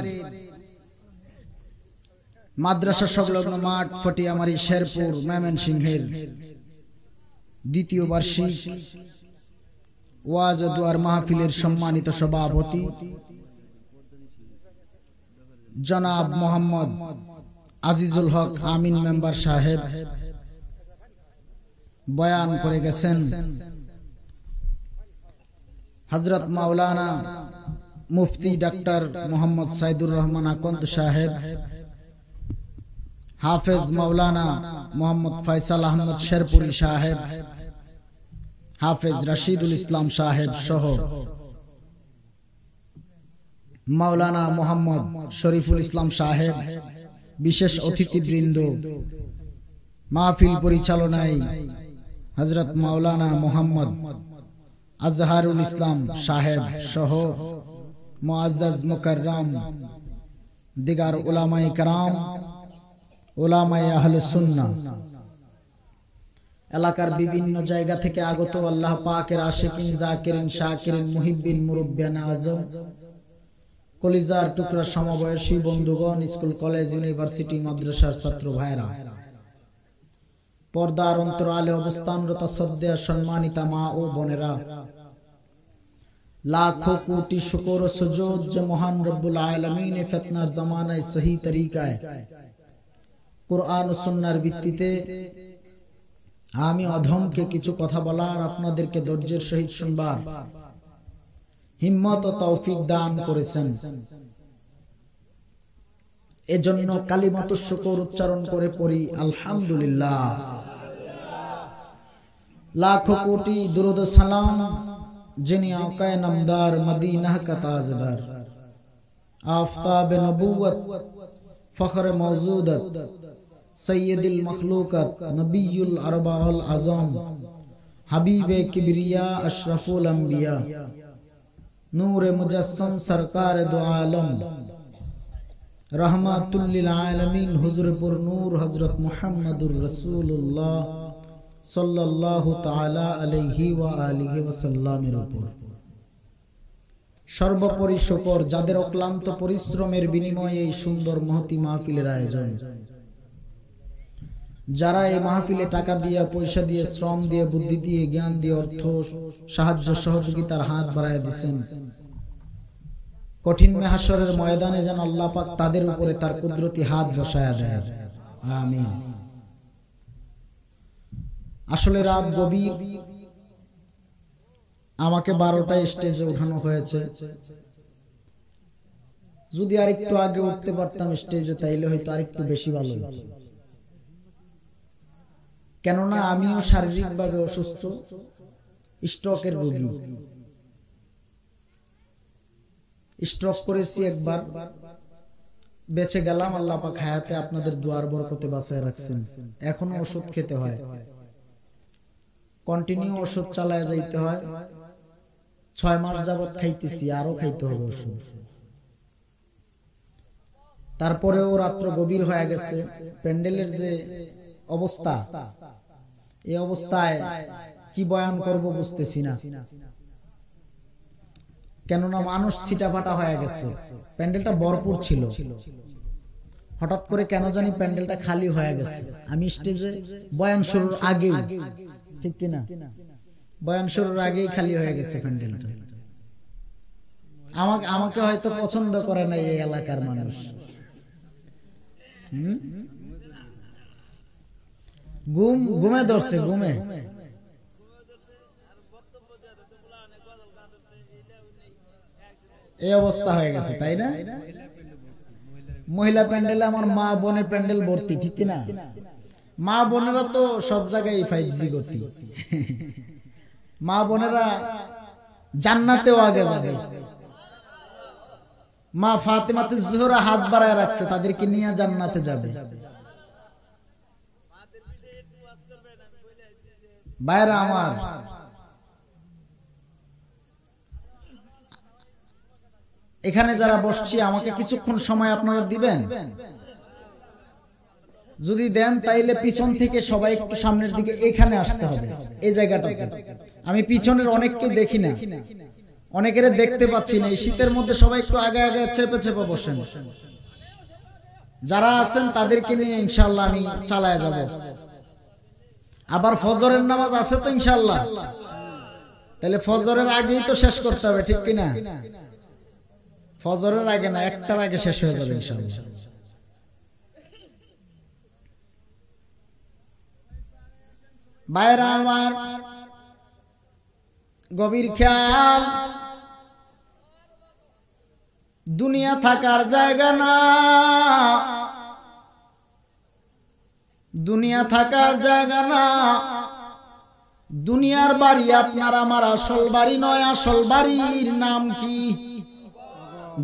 মাদ্রাসা সংলগ্ন মাঠ ফটিয়ামারি শেরপুর ময়মনসিংহের দ্বিতীয় বার্ষিক ওয়াজ ও দুয়ার মাহফিলের সম্মানিত সভাপতি জনাব মোহাম্মদ আজিজুল হক আমিন মেম্বার সাহেব বয়ান করে গেছেন। হযরত মাওলানা মুফতি ডাক্তার মোহাম্মদ সাইদুর রহমান আকন্দ সাহেব, হাফেজ মাওলানা মোহাম্মদ ফয়সাল আহমদ শেরপুরি সাহেব, হাফেজ রশিদুল ইসলাম সাহেব সহ মাওলানা মোহাম্মদ শরীফুল ইসলাম সাহেব, বিশেষ অতিথিবৃন্দ, মাহফিল পরিচালনায় হযরত মাওলানা মোহাম্মদ আজহারুল ইসলাম সাহেব সহ মুআজ্জাজ মুকাররম দিগার উলামায়ে কেরাম, উলামায়ে আহলে সুন্নাহ এলাকার বিভিন্ন জায়গা থেকে আগত আল্লাহ পাকের আশিকিন, জাকিরিন, শাকিরিন, মুহিব্বিন, মুরব্বিয়ান আজম, কলিজার টুকরা সমবয়সী বন্ধুগণ, স্কুল কলেজ ইউনিভার্সিটি মাদ্রাসার ছাত্র ভাইরা, পর্দার অন্তরালে অবস্থানরত শ্রদ্ধেয় সম্মানিতা মা ও বোনেরা, লাখো কোটি শুকর ও সুজুদ যে মহান রব্বুল আলামিন ফিতনার জামানায় সহি তরিকায় কুরআন ও সুন্নাহর ভিত্তিতে আমি অধমকে কিছু কথা বলার, আপনাদেরকে ধৈর্যের সহিত শুনবার হিম্মত ও তৌফিক দান করেছেন। এজন্য কালিমাতুশ শুকর উচ্চারণ করে পড়ি আলহামদুলিল্লাহ। লাখো কোটি দুরুদ ও সালাম যিনি আকায়ে নামদার, মদিনা কা তাজদার, আফতাব-এ নবুয়ত, ফখর-এ মওজুদত, সৈয়দুল মখলুকাত, নবিয়ুল আরবাউল আজম, হাবিবে কিবরিয়া, আশরাফুল আম্বিয়া, নূর-এ মুজাসসম, সরকার-এ দো আলম, रहमतुल लिल आलमीन, हुजूर पुर नूर हजरत मुहम्मदुर रसूलुल्लाह सल्लल्लाहु ताला अलैहि व आलिहि वसल्लमेर উপর সর্বোপরি শুকর যাদের অক্লান্ত পরিশ্রমের বিনিময়ে এই সুন্দর মহতি মাহফিলের আয়োজন, যারা এই মাহফিলে টাকা দিয়ে, পয়সা দিয়ে, শ্রম দিয়ে, বুদ্ধি দিয়ে, জ্ঞান দিয়ে, অর্থ সাহায্য সহযোগিতার হাত বাড়ায় দিবেন। কঠিন মাহশরের ময়দানে যেন আল্লাহ পাক তাদের উপরে তার কুদরতি হাত বসায়া দেয়, আমিন। আসলে রাত গভীর, আমাকে 12টায় স্টেজে উঠানো হয়েছে। যদি আরেকটু আগে উঠতে পারতাম স্টেজে, তাইলে হয়তো আরেকটু বেশি ভালো হতো। কেননা আমিও শারীরিকভাবে অসুস্থ, স্ট্রোকের রোগী। স্ট্রোক করেছি একবার, বেঁচে গেলাম। আল্লাহ পাক হায়াতে আপনাদের দুয়ার বরকতে বাঁচায় রাখছেন। এখনো ওষুধ খেতে হয়, কন্টিনিউ ওষুধ চালায় যাইতে হয়। 6 মাস যাবত খাইতেছি, আরো খাইতে হবে ওষুধ। তারপরেও রাত্র গভীর হয়ে গেছে। প্যান্ডেলের যে অবস্থা, এই অবস্থায় কি বয়ান করব বুঝতেছি না। কেননা মানুষ ছিটাফাটা হয়ে গেছে। প্যান্ডেলটা ভরপুর ছিল, হঠাৎ করে কেন জানি প্যান্ডেলটা খালি হয়ে গেছে। আমি স্টেজে বয়ান শুরুর আগেই, ঠিক কিনা, বয়ান শুরুর আগেই খালি হয়ে গেছে প্যান্ডেলটা। আমাকে হয়তো পছন্দ করে না এই এলাকার মানুষ। ঘুমে ধরছে, ঘুমে। এই অবস্থা হয়ে গেছে, তাই না? মহিলা প্যান্ডেলে আমার মা বোনে প্যান্ডেল ভর্তি, ঠিক কিনা? মা বোনেরা তো সব জায়গায় 5G গতি। মা বোনেরা জান্নাতেও আগে যাবে। মা ফাতেমাতুজ জোহরা হাত বাড়ায় রাখছে, তাদেরকে নিয়ে জান্নাতে যাবে। ভাইরা আমার, এখানে যারা বসছি, আমাকে কিছুক্ষণ সময় আপনারা দিবেন? যদি দেন তাইলে পিছন থেকে সবাই একটু সামনের দিকে এখানে আসতে হবে, এই জায়গাটাতে। আমি পিছনের অনেককে দেখি না, অনেকের দেখতে পাচ্ছি না। এই শীতের মধ্যে সবাই একটু আগে আগে চেপে চেপে বসেন। যারা আছেন তাদেরকে নিয়ে ইনশাআল্লাহ আমি চালায় যাব। আবার ফজরের নামাজ আছে তো ইনশাআল্লাহ, তাহলে ফজরের আগেই তো শেষ করতে হবে, ঠিক কিনা? ফজরের আগে না, 1টার আগে শেষ হয়ে যাবে ইনশাআল্লাহ। ভাইরা আমার, গভীর খেয়াল। দুনিয়া থাকার জায়গা না, দুনিয়া থাকার জায়গা না। দুনিয়ার বাড়ি আপনার আমার আসল বাড়ি নয়। আসল বাড়ির নাম কি?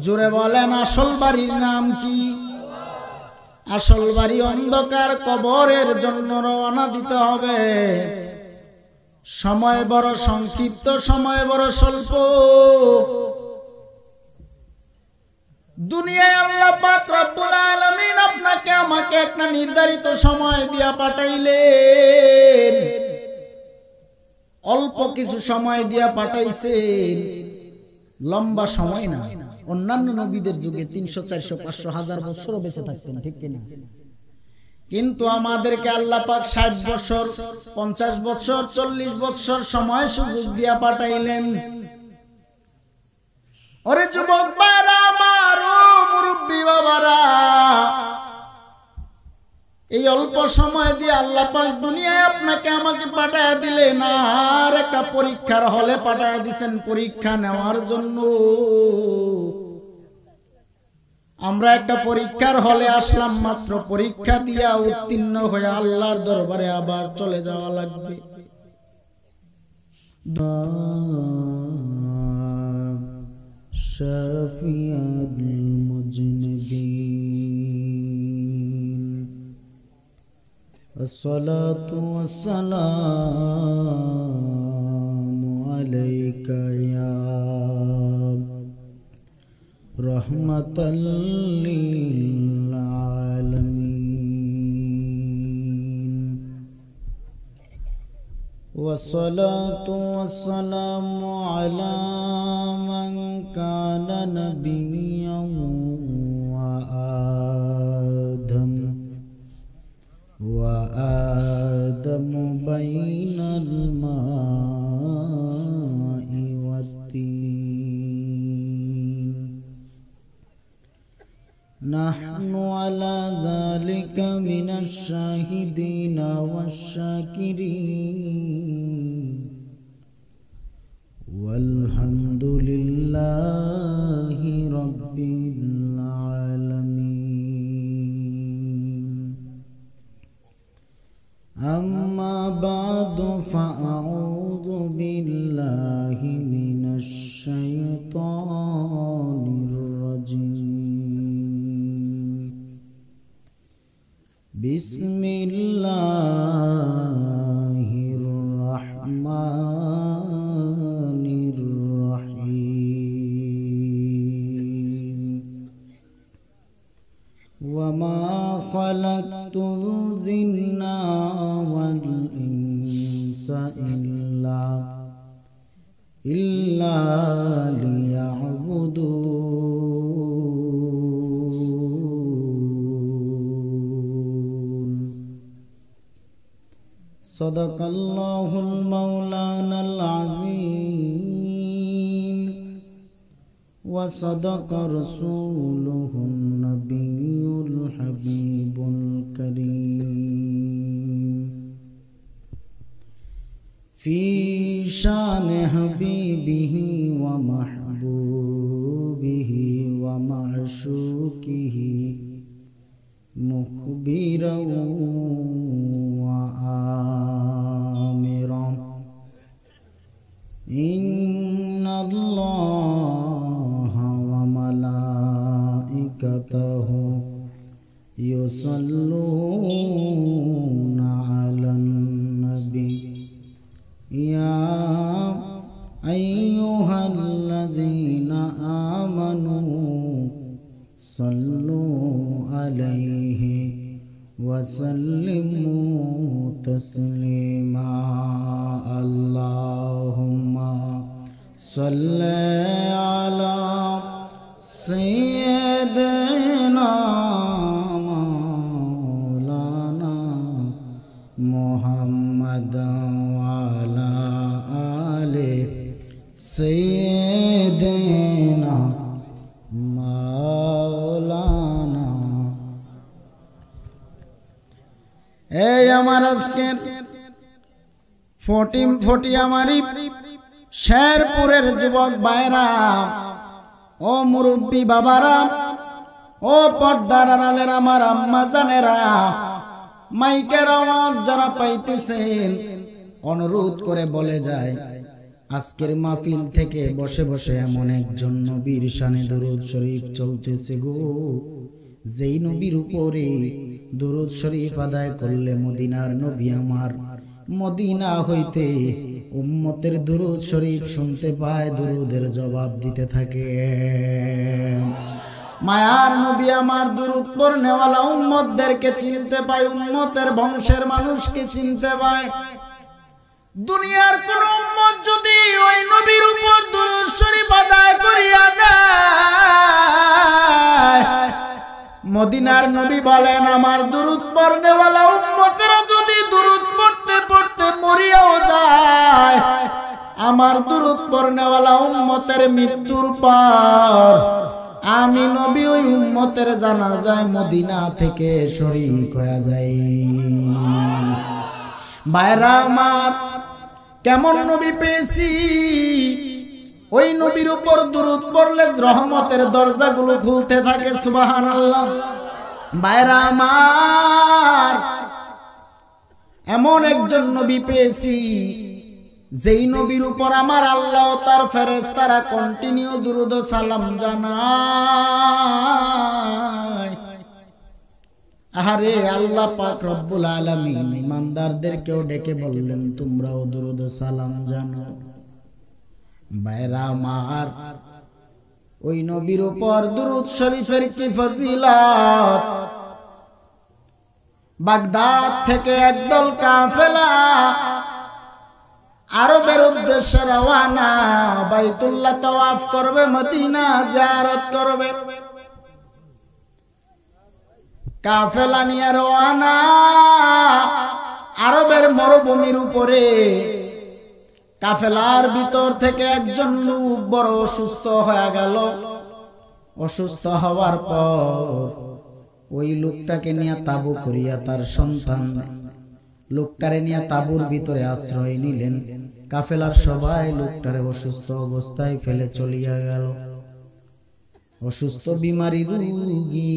জোরে বলেন, আসল বাড়ির নাম কি? আসল বাড়ি অন্ধকার কবরের জন্য রওনা দিতে হবে। সময় বড় সংক্ষিপ্ত, সময় বড় স্বল্প। দুনিয়ায় আল্লাহ পাক রব্বুল আলামিন আপনাকে আমাকে একটা নির্ধারিত সময় দিয়া পাঠাইলেন। অল্প কিছু সময় দিয়া পাঠাইছেন, লম্বা সময় না। অন্যান্য নবীদের যুগে 300 400 500 1000 বছরও বেঁচে থাকতেন, ঠিক কিনা? কিন্তু আমাদেরকে আল্লাহ পাক 60 বছর 50 বছর 40 বছর সময় সুযোগ দিয়া পাঠাইলেন। ওরে যুবক ভাইরা আমার, ও মুরব্বি বাবারা, এই অল্প সময় দিয়ে আল্লাহ পাক দুনিয়ায় আপনাকে আমাকে পাঠায় দিলেন, আর একটা পরীক্ষার হলে পাঠায় দিয়েছেন পরীক্ষা নেওয়ার জন্য। আমরা একটা পরীক্ষার হলে আসলাম, মাত্র পরীক্ষা দিয়া উত্তীর্ণ হয়ে আল্লাহর দরবারে আবার চলে যাওয়া লাগবে। শাফিয়াল মুজনিবিন, الصلاة والسلام عليك يا رحمة للعالمين، والصلاة والسلام على من كان نبيا وآدم بين الماء والطين، نحن على ذلك من الشاهدين والشاكرين، والحمد لله رب العالمين. أما بعد، فأعوذ بالله من الشيطان الرجيم. بسم الله الرحمن الرحيم. وما خلقت الجن والإنس إلا ليعبدون. صدق الله المولانا العظيم، وصدق رسوله النبي الحبيب الكريم. في شان حبيبه ومحبوبه ومعشوقه مخبرا وآمرا، إن الله وملائكته يصلون على النبي، يا أيها الذين آمنوا صلوا عليه وسلموا تسليما. اللهم صل على سيدنا مولانا محمد وعلى آل سيدنا مولانا। এই আমার আজকের 40 আমারই শেরপুরের যুবক ভাইরা, ও মুরব্বী বাবারা, ও পর্দার আড়ালের আমার আম্মা জানেরা, মাইকের আওয়াজ যারা পাইতেছেন, অনুরোধ করে বলে যায়, আজকের মাহফিল থেকে বসে বসে এমন একজন নবীর শানে দরুদ শরীফ চলতেছে গো, যেই নবীর উপরে দরুদ শরীফ আদায় করলে মদিনার নবী আমার মদিনা হইতে উম্মতের দরুদ শরীফ শুনতে পায়, দরুদের জবাব দিতে থাকে। মায়ার নবী আমার দরুদ পড়নেওয়ালা উম্মতদেরকে চিনতে পায়, উম্মতের বংশের মানুষকে চিনতে পায়। দুনিয়ার কোন উম্মত যদি ওই নবীর উপর দুরূদ শরীফ আদায় করিয়া দেয়, মদিনার নবী বলেন আমার দুরূদ পড়নেওয়ালা উম্মতেরা যদি দুরূদ পড়তে পড়তে মরিয়াও যায়, আমার দুরূদ পড়নেওয়ালা উম্মতের মৃত্যুর পর আমি নবী ওই উম্মতের জানাজায় মদিনা থেকে শরীক হয়ে যাই। ভাইরা আমার, কেমন নবী পেয়েছি, ওই নবীর উপর দুরূদ পড়লে রহমতের দরজাগুলো খুলতে থাকে। সুবহানাল্লাহ। ভাইরা আমার, এমন একজন নবী পেয়েছি যেই নবীর উপর আমার আল্লাহ ও তার ফেরেশতারা কন্টিনিউ দুরূদ ও সালাম জানায়। আরে আল্লাহ পাক রব্বুল আলামিন ইমানদারদেরকেও ডেকে বললেন তোমরাও দুরূদ ও সালাম জানো। ভাইরা আমার, ওই নবীর উপর দুরূদ শরীফের কি ফজিলত! বাগদাদ থেকে একদল কাফেলা আরবের উদ্দেশ্যে রওনা, বাইতুল্লাহ তাওয়াফ করবে, মদিনা জিয়ারত করবে। কাফেলা নিয়ে রওনা আরবের মরুভূমির উপরে। কাফেলার ভিতর থেকে একজন লোক বড় অসুস্থ হয়ে গেল। অসুস্থ হওয়ার পর ওই লোকটাকে নিয়ে তাবু করিয়া তার সন্তান লোকটারে নিয়ে তাবুর ভিতরে আশ্রয় নিলেন। কাফেলার সবাই লোকটারে অসুস্থ অবস্থায় ফেলে চলিয়া গেল। অসুস্থ বিমারি রোগী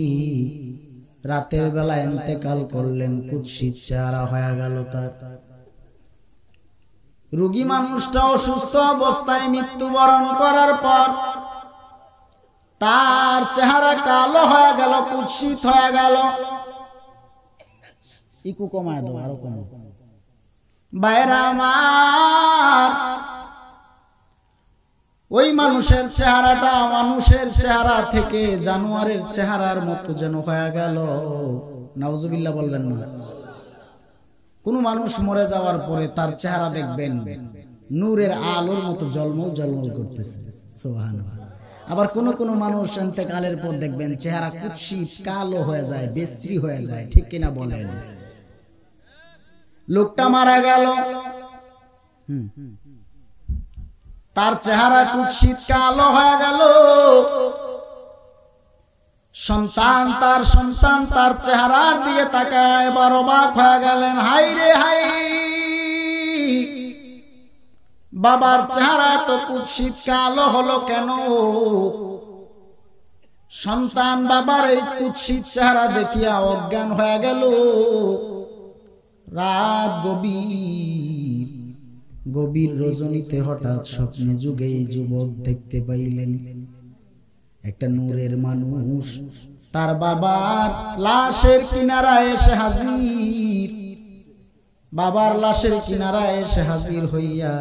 রাতের বেলা ইন্তেকাল করলেন, কুৎসিত চেহারা হয়ে গেল তার। রোগী মানুষটা অসুস্থ অবস্থায় মৃত্যুবরণ করার পর তার চেহারা কালো হয়ে গেল, কুৎসিত হয়ে গেল। ইকু কমায় দাও, আরো কম। ভাইরা আমার, ওই মানুষের চেহারাটা মানুষের চেহারা থেকে জানোয়ারের চেহারার মতো যেন হয়ে গেল। নাউজুবিল্লাহ বললেন না? কোন মানুষ মরে যাওয়ার পরে তার চেহারা দেখবেন নূরের আলোর মতো জলমল জলমল করতেছে। সুবহানাল্লাহ। আবার কোন কোন মানুষ ইন্তেকালের পর দেখবেন চেহারা কুৎসিত কালো হয়ে যায়, বিশ্রী হয়ে যায়। ঠিক কিনা বলেন? লোকটা মারা গেল, তার চেহারা কুৎসিত কালো হয়ে গেল। সন্তান তার চেহারার দিয়ে তাকায় এবার অবাক হয়ে গেলেন। হাই রে হাই, বাবার চেহারা তো কুৎসিত কালো হলো কেন? সন্তান বাবার এই কুৎসিত চেহারা দেখিয়া অজ্ঞান হয়ে গেল। রাত গভীর রজনীতে হঠাৎ স্বপ্নে যুগে এই যুবক দেখতে পাইলেন একটা নূরের মানুষ তার বাবার লাশের কিনারায় এসে হাজির। বাবার লাশের কিনারায় এসে হাজির হইয়া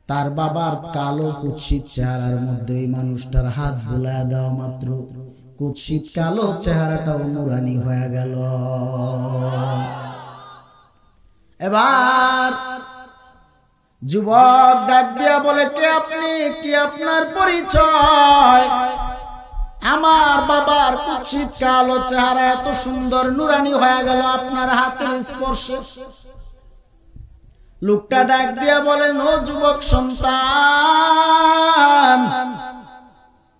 তার বাবার কালো কুৎসিত চেহারার মধ্যে ওই মানুষটার হাত বুলায়া দেওয়া মাত্র কুৎসিত কালো চেহারাটা নূরানি হয়ে গেল। এবার যুবক ডাক দিয়া বলে, কে আপনি? কি আপনার পরিচয়? আমার বাবার কুৎসিত কালো চেহারা এত সুন্দর নূরানি হয়ে গেল আপনার হাতের স্পর্শে। লোকটা ডাক দিয়া বলেন, ও যুবক সন্তান,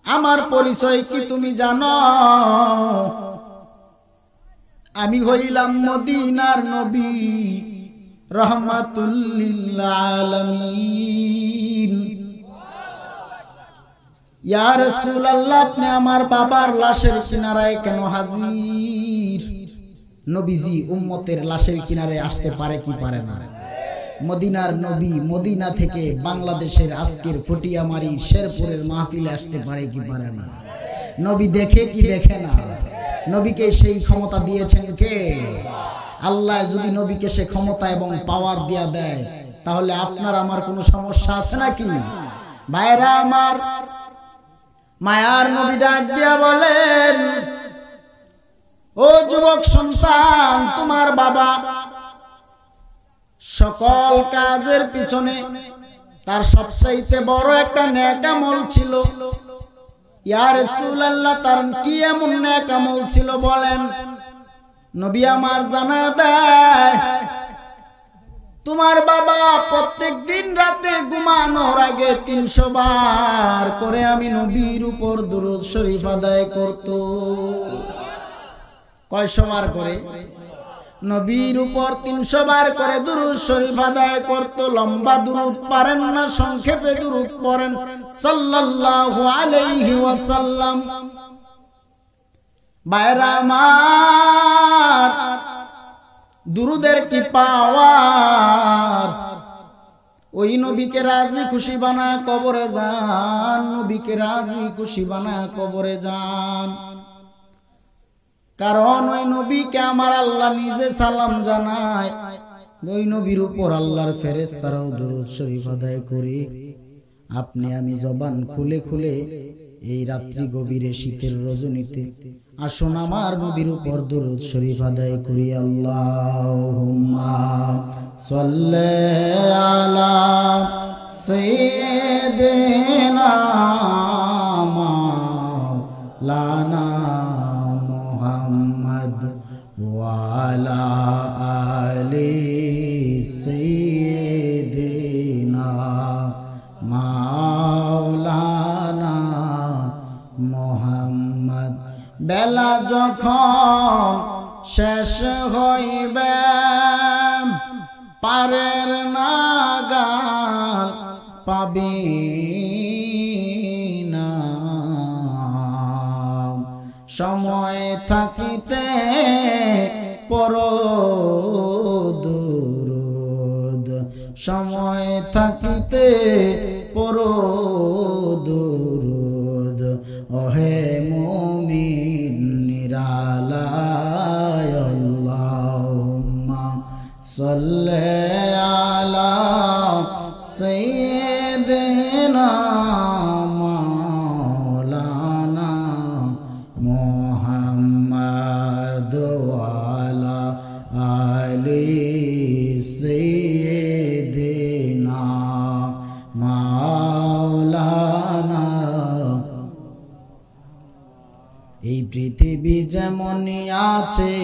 আমার পরিচয় কি তুমি জানো? আমি হইলাম মদিনার নবী, রহমাতুল লিল আলামিন। ইয়া রাসূলুল্লাহ, আপনি আমার বাবার লাশের কিনারায় কেন হাজির? নবীজি উম্মতের লাশের কিনারে আসতে পারে কি পারে না? মদিনার নবী মদিনা থেকে বাংলাদেশের আজকের ফটিয়ামারি শেরপুরের মাহফিলে আসতে পারে কি পারে না? নবী দেখে কি দেখে না? নবীকে সেই ক্ষমতা দিয়েছেন কে? আল্লাহ। যদি নবীকে সে ক্ষমতা এবং পাওয়ার দিয়া দেয় তাহলে আপনার আমার কোনো সমস্যা আছে নাকি? ভাইরা আমার, মায়ার নবী ডাক দিয়া বলেন, ও যুবক সন্তান, তোমার বাবা সকল কাজের পিছনে তার সবচাইতে বড় একটা নেক আমল ছিল। ইয়া রাসূলুল্লাহ, তার কি এমন নেক আমল ছিল বলেন? নবী আমার জানা দেয়, তোমার বাবা প্রত্যেক দিন রাতে ঘুমানোর আগে 300 বার করে আমি নবীর উপর দুরূদ শরীফ আদায় করত। কয়শো বার করে? নবীর উপর 300 বার করে দুরূদ শরীফ আদায় করত। লম্বা দুরূদ পারেন না, সংক্ষেপে দুরূদ পড়েন সাল্লাল্লাহু আলাইহি ওয়াসাল্লাম। ভাইরা আমার, দুরূদের কি পাওয়ার! ওই নবীকে রাজি খুশি বানায় কবরে যান, নবীকে রাজি খুশি বানায় কবরে যান। কারণ ওই নবীকে আমার আল্লাহ নিজে সালাম জানায়। ওই নবীর উপর আল্লাহর ফেরেশতারাও দুরূদ শরীফ আদায় করে। আপনি আমি জবান খুলে খুলে এই রাত্রি গভীরে শীতের রজনীতে আসুন আমার নবীর উপর দুরূদ শরীফ আদায় করি। আল্লাহুম্মা সাল্লি আলা সাইয়্যিদিনা মাওলানা মুহাম্মদ ওয়া আলা আলি সাইয়্যিদিনা মাওলানা মুহাম্মদ। বেলা যখন শেষ হইবে পারের নাগাল পাবি না, সময় থাকিতে পড়ো দুরূদ, সময় থাকিতে পড়ো দুরূদ। ওহে মুমিন নিরালায় আল্লাহুম্মা সাল্লি আলা সাইয়্যিদিনা মাওলানা মুহাম্মদ ওয়া আলা আলি সাইয়্যিদিনা মাওলানা। এই পৃথিবী যেমনই আছে